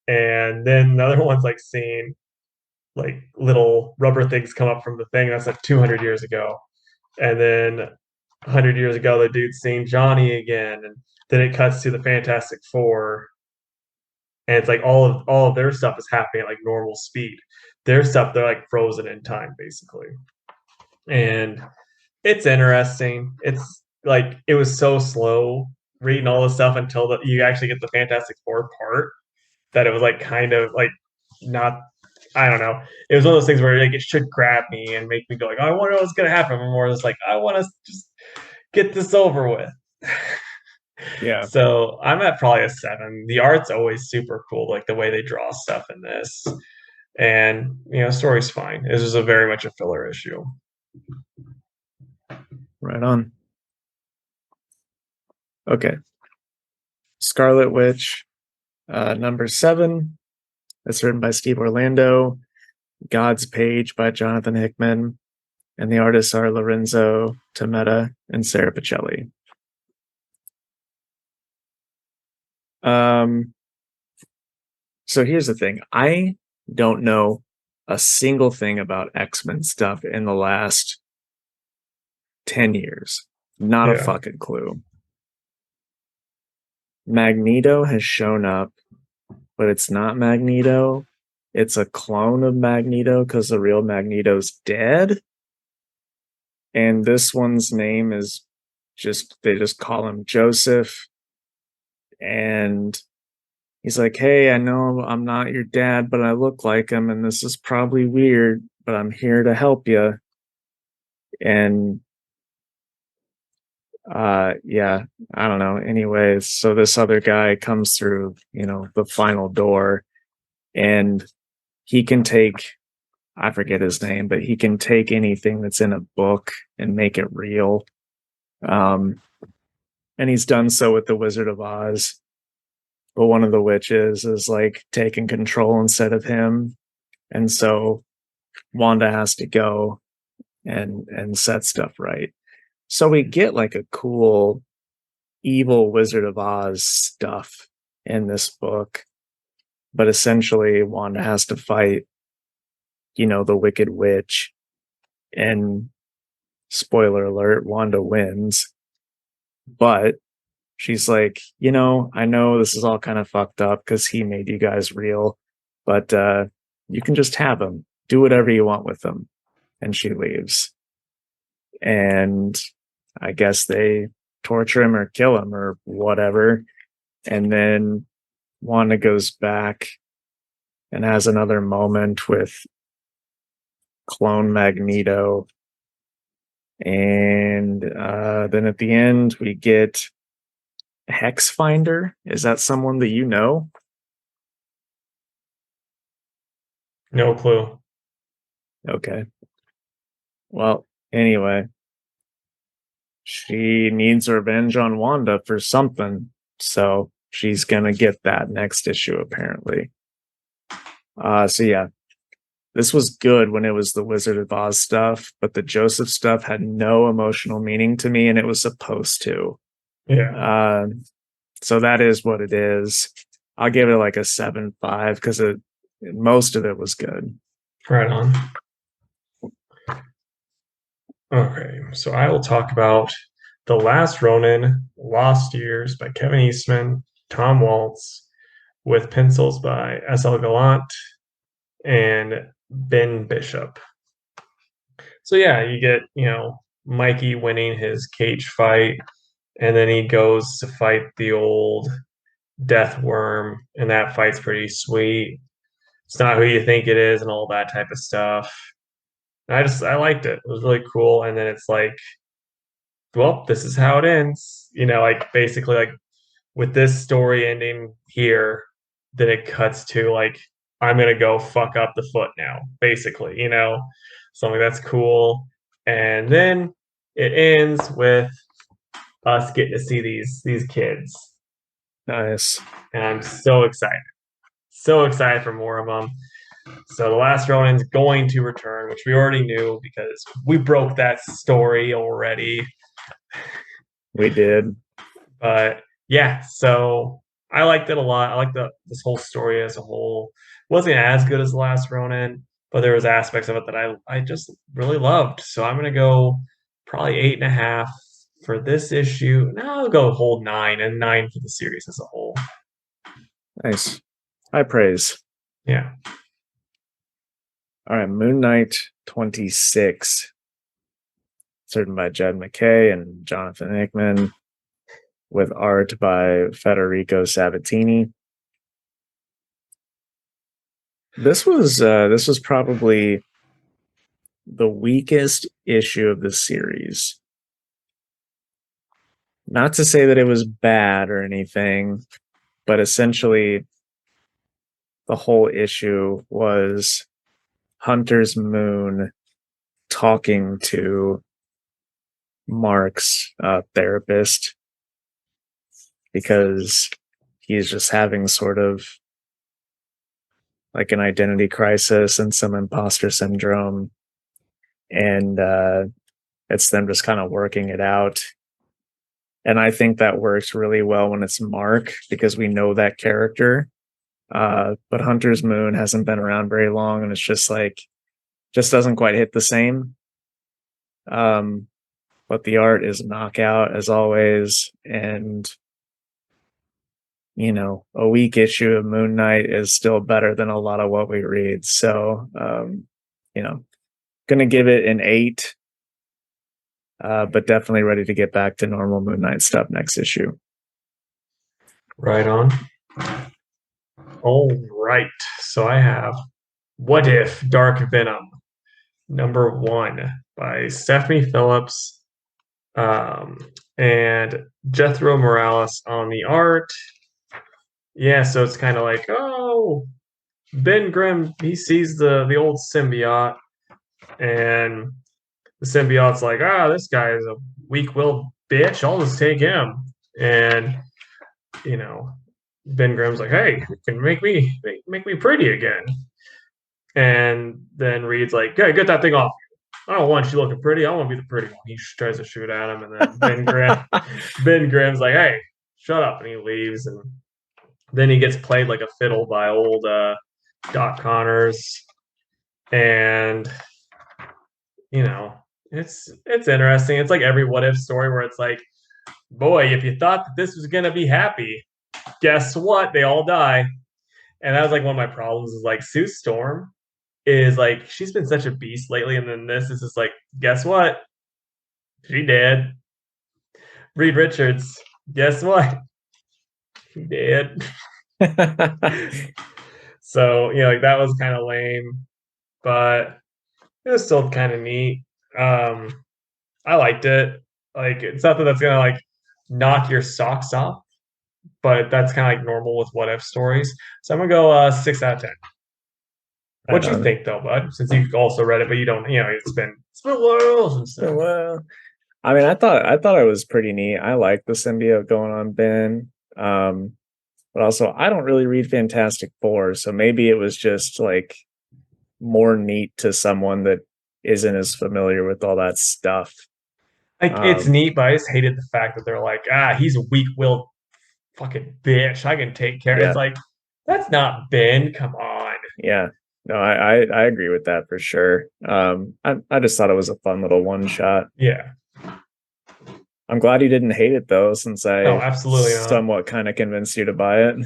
Speaker 2: And then the other one's like seeing like little rubber things come up from the thing. That's like 200 years ago. And then 100 years ago, the dude's seeing Johnny again. And then it cuts to the Fantastic Four. And it's like all of their stuff is happening at like normal speed. Their stuff, they're like frozen in time, basically. And it's interesting. It's like it was so slow reading all this stuff until you actually get the Fantastic Four part that it was like kind of like not. I don't know. It was one of those things where like it should grab me and make me go like, oh, I wonder what's gonna happen. I'm more just like I want to just get this over with.
Speaker 1: Yeah.
Speaker 2: So I'm at probably a 7. The art's always super cool, like the way they draw stuff in this, and story's fine. This is a very much a filler issue.
Speaker 1: Right on. Okay. Scarlett Witch, number 7. That's written by Steve Orlando. God's Page by Jonathan Hickman. And the artists are Lorenzo Tometa and Sarah Pacelli. Um, so here's the thing. I don't know a single thing about X-Men stuff in the last 10 years. Not a
Speaker 2: Yeah.
Speaker 1: fucking clue. Magneto has shown up, but it's not Magneto. It's a clone of Magneto because the real Magneto's dead. And this one's name is they just call him Joseph. And he's like, hey, I know I'm not your dad, but I look like him. And this is probably weird, but I'm here to help you. And yeah, I don't know. Anyways, so this other guy comes through, the final door, and he can take, I forget his name, but he can take anything that's in a book and make it real. And he's done so with the Wizard of Oz. But one of the witches is like taking control instead of him. And so Wanda has to go and set stuff right. So we get like a cool evil Wizard of Oz stuff in this book. But essentially Wanda has to fight, the Wicked Witch. And spoiler alert, Wanda wins. But she's like, I know this is all kind of fucked up because he made you guys real, but you can just have him. Do whatever you want with him. And she leaves. And I guess they torture him or kill him or whatever. And then Wanda goes back and has another moment with clone Magneto. And then at the end, we get Hex Finder. Is that someone that you know?
Speaker 2: No clue.
Speaker 1: Okay. Well, anyway, she needs revenge on Wanda for something. So she's going to get that next issue, apparently. So yeah, this was good when it was the Wizard of Oz stuff, but the Joseph stuff had no emotional meaning to me, and it was supposed to.
Speaker 2: Yeah.
Speaker 1: So that is what it is. I'll give it like a 7.5 because most of it was good.
Speaker 2: Right on. Okay, so I will talk about The Last Ronin, Lost Years by Kevin Eastman, Tom Waltz, with pencils by S.L. Gallant and Ben Bishop. So yeah, you get, Mikey winning his cage fight, and then he goes to fight the old death worm, and that fight's pretty sweet. It's not who you think it is and all that type of stuff. I liked it. It was really cool. And then it's like, well, this is how it ends. Like basically like with this story ending here, then it cuts to like, I'm gonna go fuck up the foot now, basically, something that's cool. And then it ends with us getting to see these kids.
Speaker 1: Nice.
Speaker 2: And I'm so excited. So excited for more of them. So the last Ronin's going to return, which we already knew because we broke that story already.
Speaker 1: We did.
Speaker 2: But yeah, so I liked it a lot. I liked this whole story as a whole. It wasn't as good as the last Ronin, but there was aspects of it that I just really loved. So I'm gonna go probably 8.5 for this issue. Now I'll go whole 9 and 9 for the series as a whole.
Speaker 1: Nice. High praise.
Speaker 2: Yeah.
Speaker 1: All right, Moon Knight 26, written by Jed MacKay and Jonathan Hickman, with art by Federico Sabatini. This was probably the weakest issue of the series. Not to say that it was bad or anything, but essentially the whole issue was Hunter's Moon talking to Mark's therapist because he's just having sort of like an identity crisis and some imposter syndrome. And it's them just kind of working it out. And I think that works really well when it's Mark because we know that character. But Hunter's Moon hasn't been around very long, and it's just like just doesn't quite hit the same. But the art is knockout as always, and a week issue of Moon Knight is still better than a lot of what we read. So, gonna give it an 8, but definitely ready to get back to normal Moon Knight stuff next issue.
Speaker 2: Right on. All right. So I have What If Dark Venom, #1 by Stephanie Phillips and Jethro Morales on the art. Yeah, so it's kind of like, oh, Ben Grimm, he sees the old symbiote, and the symbiote's like, this guy is a weak-willed bitch. I'll just take him. And Ben Grimm's like, hey, you can make me pretty again. And then Reed's like, hey, get that thing off. I don't want you looking pretty. I want to be the pretty one. He tries to shoot at him, and then Ben Grimm's like, hey, shut up, and he leaves. And then he gets played like a fiddle by old Doc Connors, and it's interesting. It's like every What If story where it's like, boy, if you thought that this was gonna be happy, guess what? They all die. And that was like one of my problems is like Sue Storm is like she's been such a beast lately, and then this is just like, guess what? She dead. Reed Richards, guess what? He dead. So like that was kind of lame, but it was still kind of neat. I liked it. Like it's something that's gonna like knock your socks off, but that's kind of like normal with What If stories. So I'm gonna go 6 out of 10. What do you think, though, bud? Since you've also read it, but you don't, it's been a while since then.
Speaker 1: Well, I mean, I thought it was pretty neat. I like the symbiote going on Ben, but also I don't really read Fantastic Four, so maybe it was just like more neat to someone that isn't as familiar with all that stuff.
Speaker 2: Like it's neat, but I just hated the fact that they're like, he's a weak-willed fucking bitch. I can take care.
Speaker 1: Yeah.
Speaker 2: It's like that's not Ben. Come on.
Speaker 1: Yeah. No, I agree with that for sure. I just thought it was a fun little one shot.
Speaker 2: Yeah.
Speaker 1: I'm glad you didn't hate it though, since I
Speaker 2: absolutely
Speaker 1: somewhat kind of convinced you to buy it.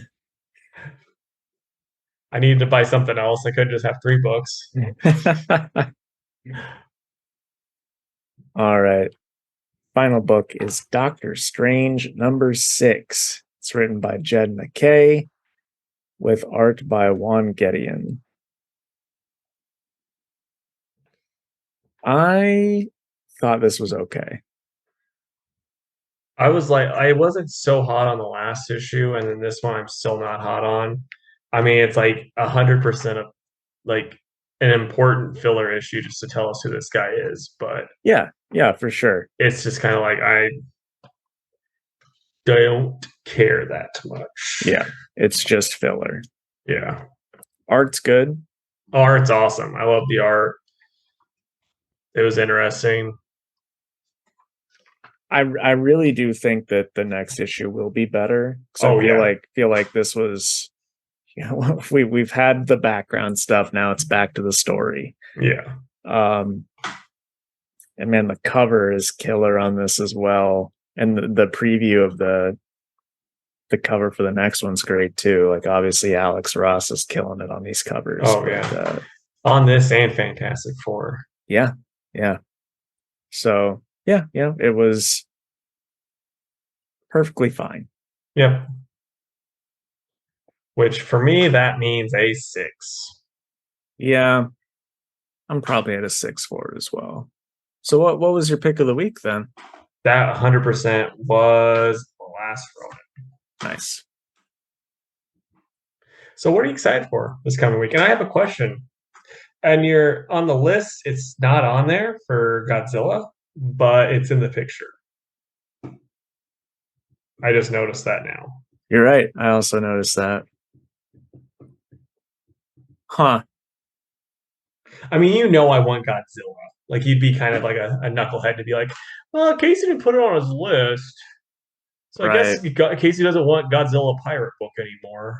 Speaker 2: I needed to buy something else. I couldn't just have 3 books.
Speaker 1: All right. Final book is Doctor Strange #6. It's written by Jed McKay with art by Juan Gedeon. I thought this was okay.
Speaker 2: I was like, I wasn't so hot on the last issue, and then this one I'm still not hot on. I mean, it's like 100% of like an important filler issue just to tell us who this guy is, but
Speaker 1: yeah, for sure.
Speaker 2: It's just kind of like I don't care that much.
Speaker 1: Yeah, it's just filler.
Speaker 2: Yeah.
Speaker 1: Art's good.
Speaker 2: Art's awesome. I love the art. It was interesting.
Speaker 1: I really do think that the next issue will be better. So I feel like this was, we've had the background stuff. Now it's back to the story.
Speaker 2: Yeah.
Speaker 1: And man, the cover is killer on this as well. And the preview of the cover for the next one's great too. Like obviously Alex Ross is killing it on these covers.
Speaker 2: Oh yeah. On this and Fantastic Four.
Speaker 1: Yeah. Yeah. So yeah, it was perfectly fine.
Speaker 2: Yep. Which for me, that means a 6.
Speaker 1: Yeah. I'm probably at a 6 for it as well. So what was your pick of the week then?
Speaker 2: That 100% was The Last Ronin.
Speaker 1: Nice.
Speaker 2: So what are you excited for this coming week? And I have a question. And you're on the list, it's not on there for Godzilla, but it's in the picture. I just noticed that now.
Speaker 1: You're right. I also noticed that. Huh.
Speaker 2: I mean, I want Godzilla. Like, you'd be kind of like a knucklehead to be like, well, Casey didn't put it on his list. So I guess Casey doesn't want Godzilla pirate book anymore.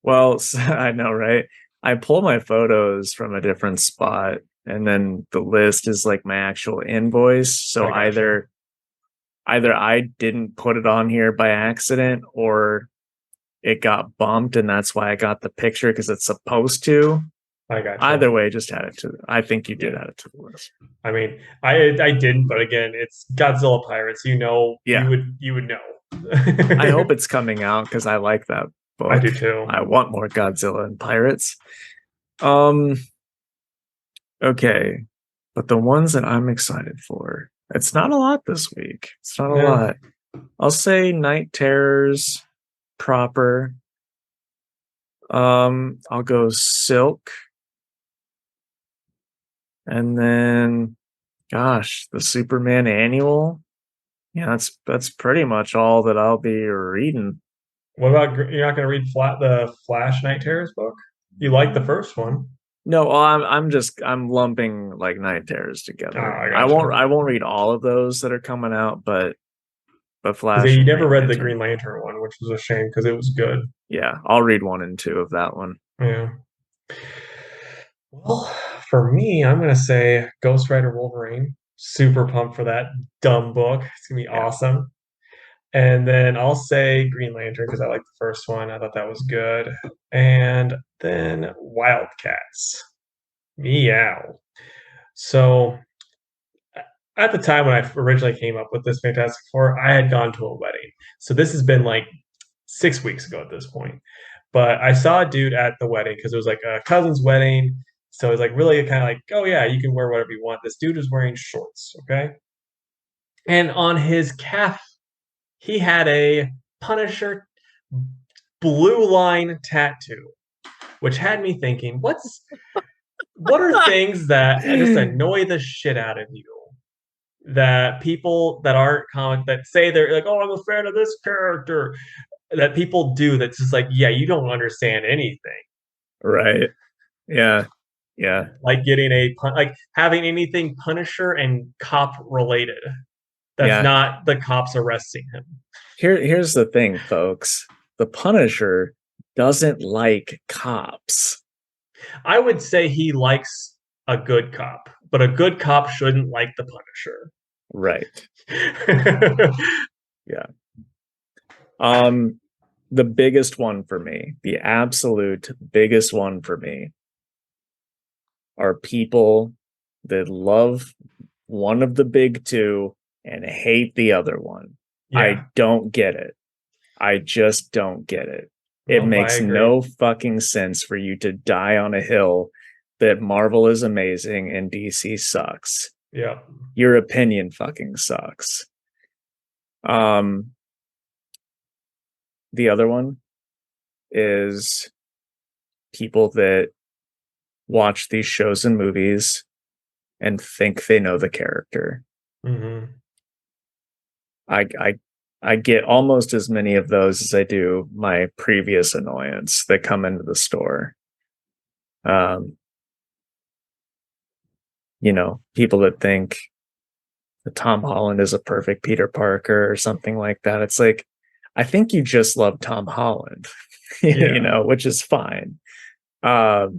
Speaker 1: Well, I know, right? I pull my photos from a different spot, and then the list is like my actual invoice. So either I didn't put it on here by accident, or it got bumped, and that's why I got the picture because it's supposed to.
Speaker 2: I got you.
Speaker 1: Either way, just add it to. I think you did add it to the list.
Speaker 2: I mean, I didn't, but again, it's Godzilla pirates. You know,
Speaker 1: Yeah.
Speaker 2: you would know.
Speaker 1: I hope it's coming out because I like that book.
Speaker 2: I do too.
Speaker 1: I want more Godzilla and pirates. Okay, but the ones that I'm excited for, it's not a lot this week. It's not a lot. I'll say Night Terrors proper. I'll go Silk. And then, gosh, the Superman annual. Yeah, that's pretty much all that I'll be reading.
Speaker 2: What about, you're not going to read the Flash Night Terrors book? You like the first one?
Speaker 1: No, well, I'm lumping like Night Terrors together.
Speaker 2: I
Speaker 1: won't read all of those that are coming out, but Flash.
Speaker 2: You never read the Green Lantern one, which was a shame because it was good.
Speaker 1: Yeah, I'll read 1 and 2 of that one.
Speaker 2: Yeah. Well, for me, I'm gonna say Ghost Rider Wolverine. Super pumped for that dumb book. It's gonna be awesome. And then I'll say Green Lantern because I like the first one. I thought that was good. And then Wildcats. Meow. So at the time when I originally came up with this Fantastic Four, I had gone to a wedding. So this has been like 6 weeks ago at this point. But I saw a dude at the wedding because it was like a cousin's wedding. So it was like really kind of like, oh yeah, you can wear whatever you want. This dude was wearing shorts, okay? And on his calf, he had a Punisher blue line tattoo, which had me thinking, what are things that just annoy the shit out of you? That people that aren't comic that say they're like, oh, I'm a fan of this character, that people do that's just like, yeah, you don't understand anything.
Speaker 1: Right. Yeah. Yeah.
Speaker 2: Like getting like having anything Punisher and cop related. That's not the cops arresting him.
Speaker 1: Here's the thing, folks. The Punisher doesn't like cops.
Speaker 2: I would say he likes a good cop, but a good cop shouldn't like the Punisher.
Speaker 1: Right. Yeah. The biggest one for me, the absolute biggest one for me, are people that love one of the big two and hate the other one. Yeah. I don't get it. I just don't get it. It makes no fucking sense for you to die on a hill that Marvel is amazing and DC sucks.
Speaker 2: Yeah.
Speaker 1: Your opinion fucking sucks. The other one is people that watch these shows and movies and think they know the character.
Speaker 2: Mm-hmm.
Speaker 1: I get almost as many of those as I do my previous annoyance that come into the store. You know, people that think that Tom Holland is a perfect Peter Parker or something like that. It's like, I think you just love Tom Holland, you know, which is fine. Yeah.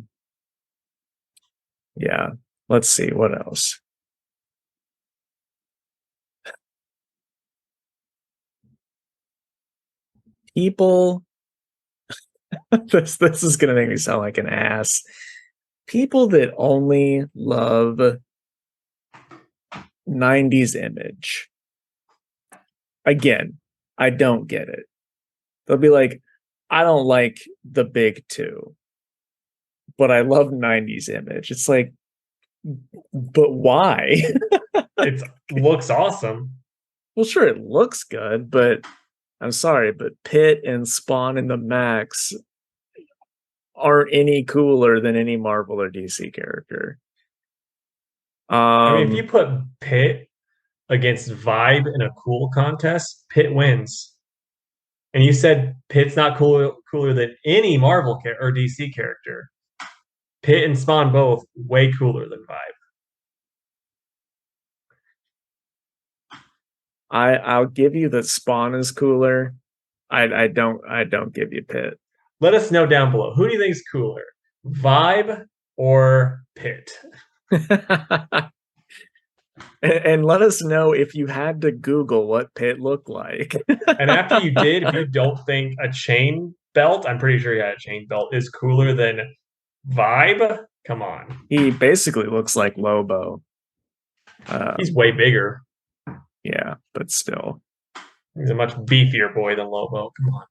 Speaker 1: Let's see what else. People, this is gonna make me sound like an ass. People that only love 90s image. Again, I don't get it. They'll be like, I don't like the big two, but I love 90s image. It's like, but why?
Speaker 2: It looks awesome.
Speaker 1: Well, sure, it looks good, but I'm sorry, but Pitt and Spawn and the Max aren't any cooler than any Marvel or DC character.
Speaker 2: I mean, if you put Pitt against Vibe in a cool contest, Pitt wins. And you said Pitt's not cooler than any Marvel or DC character. Pitt and Spawn both way cooler than Vibe.
Speaker 1: I'll give you that Spawn is cooler. I don't give you Pit.
Speaker 2: Let us know down below. Who do you think is cooler, Vibe or Pit?
Speaker 1: And let us know if you had to Google what Pit looked like.
Speaker 2: And after you did, if you don't think a chain belt, I'm pretty sure he had a chain belt, is cooler than Vibe, come on.
Speaker 1: He basically looks like Lobo.
Speaker 2: He's way bigger.
Speaker 1: Yeah, but still.
Speaker 2: He's a much beefier boy than Lobo. Come on.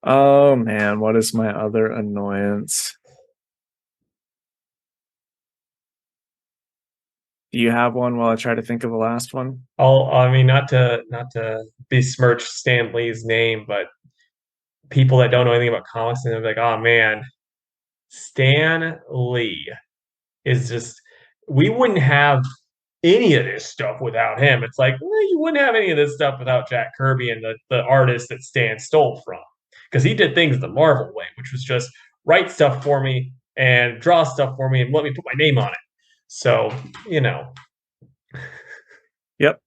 Speaker 1: Oh man, what is my other annoyance? Do you have one while I try to think of the last one?
Speaker 2: I mean, not to besmirch Stan Lee's name, but people that don't know anything about comics and they're like, oh man, Stan Lee is just, we wouldn't have any of this stuff without him. It's like, well, you wouldn't have any of this stuff without Jack Kirby and the artist that Stan stole from. Because he did things the Marvel way, which was just write stuff for me and draw stuff for me and let me put my name on it. So, you know.
Speaker 1: Yep.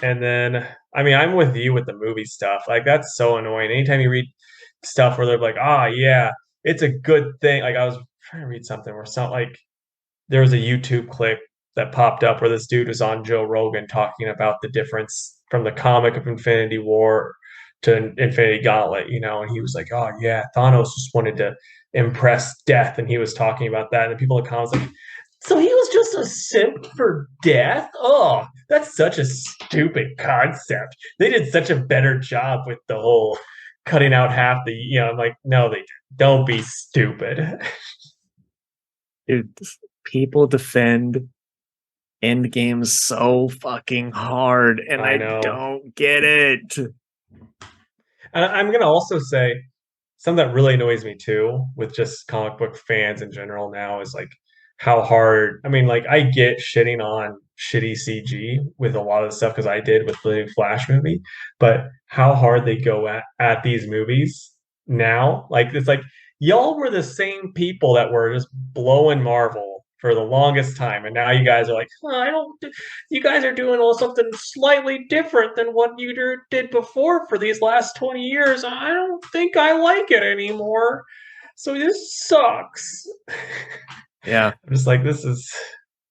Speaker 2: And then, I mean, I'm with you with the movie stuff. Like, that's so annoying. Anytime you read stuff where they're like, yeah, it's a good thing. Like, I was trying to read something where there was a YouTube clip that popped up where this dude was on Joe Rogan talking about the difference from the comic of Infinity War to Infinity Gauntlet, and he was like, oh yeah, Thanos just wanted to impress death, and he was talking about that, and the people in the comments like, so he was just a simp for death? Oh, that's such a stupid concept. They did such a better job with the whole cutting out half the, I'm like, no, they don't be stupid.
Speaker 1: Dude, people defend Endgame so fucking hard, and I don't get it.
Speaker 2: And I'm going to also say something that really annoys me too with just comic book fans in general now is like how hard, I mean, like I get shitting on shitty CG with a lot of the stuff because I did with the new Flash movie, but how hard they go at these movies now. Like it's like y'all were the same people that were just blowing Marvel for the longest time, and now you guys are like, you guys are doing something slightly different than what you did before for these last 20 years. I don't think I like it anymore, so this sucks.
Speaker 1: Yeah.
Speaker 2: I'm just like, this is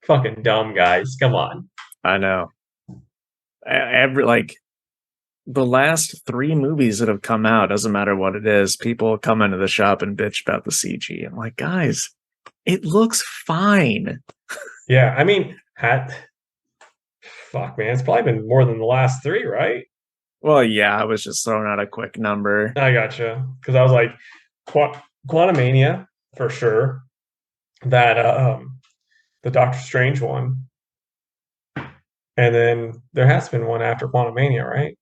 Speaker 2: fucking dumb, guys. Come on.
Speaker 1: I know. The last 3 movies that have come out, doesn't matter what it is, people come into the shop and bitch about the CG. I'm like, guys, it looks fine.
Speaker 2: Yeah, I mean, fuck, man, it's probably been more than the last 3, right?
Speaker 1: Well, yeah, I was just throwing out a quick number.
Speaker 2: I gotcha, because I was like, Quantumania for sure. That the Doctor Strange one, and then there has been one after Quantumania, right?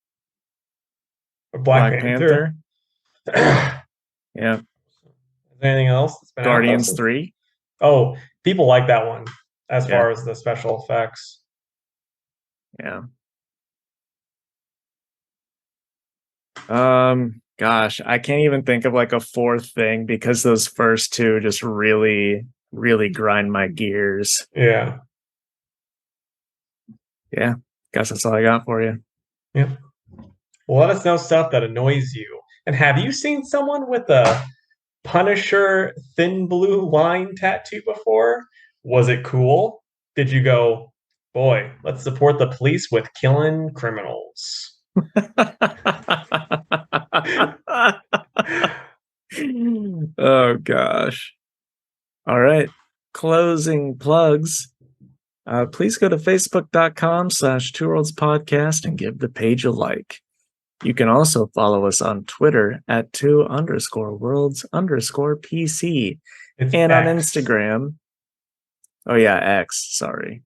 Speaker 2: Black Panther.
Speaker 1: Yeah.
Speaker 2: Anything else?
Speaker 1: Guardians 3.
Speaker 2: Oh, people like that one as far as the special effects.
Speaker 1: Yeah. Gosh, I can't even think of like a 4th thing because those first 2 just really, really grind my gears.
Speaker 2: Yeah.
Speaker 1: Yeah. Guess that's all I got for you.
Speaker 2: Yep. Well, let us know stuff that annoys you. And have you seen someone with a Punisher thin blue line tattoo before? Was it cool? Did you go, boy, let's support the police with killing criminals?
Speaker 1: Oh gosh. All right. Closing plugs. Please go to facebook.com/2worldspodcast and give the page a like. You can also follow us on Twitter at 2_worlds_PC.
Speaker 2: It's
Speaker 1: and
Speaker 2: X.
Speaker 1: on Instagram. Oh yeah, X, sorry.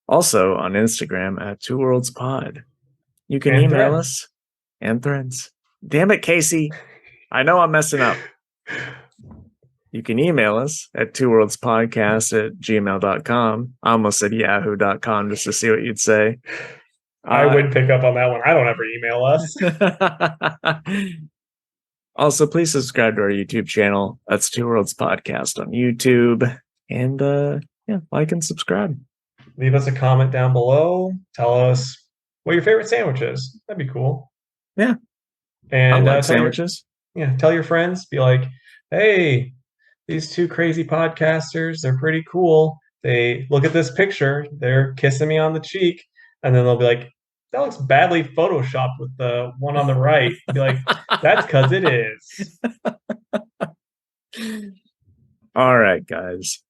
Speaker 1: Also on Instagram at 2worldspod. You can email us and Threads. Damn it, Casey. I know I'm messing up. You can email us at 2worldspodcast@gmail.com. I almost said yahoo.com just to see what you'd say.
Speaker 2: I would pick up on that one. I don't ever email us.
Speaker 1: Also, please subscribe to our YouTube channel. That's 2 Worlds Podcast on YouTube. And like and subscribe.
Speaker 2: Leave us a comment down below. Tell us what your favorite sandwich is. That'd be cool.
Speaker 1: Yeah.
Speaker 2: And
Speaker 1: I like sandwiches.
Speaker 2: Tell your friends. Be like, hey, these two crazy podcasters, they're pretty cool. They look at this picture, they're kissing me on the cheek, and then they'll be like, that looks badly photoshopped with the one on the right. Be like, that's because it is.
Speaker 1: All right, guys.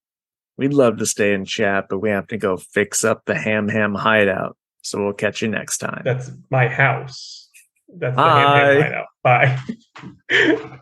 Speaker 1: We'd love to stay in chat, but we have to go fix up the Ham hideout. So we'll catch you next time.
Speaker 2: That's my house. That's the
Speaker 1: Bye.
Speaker 2: Ham hideout. Bye.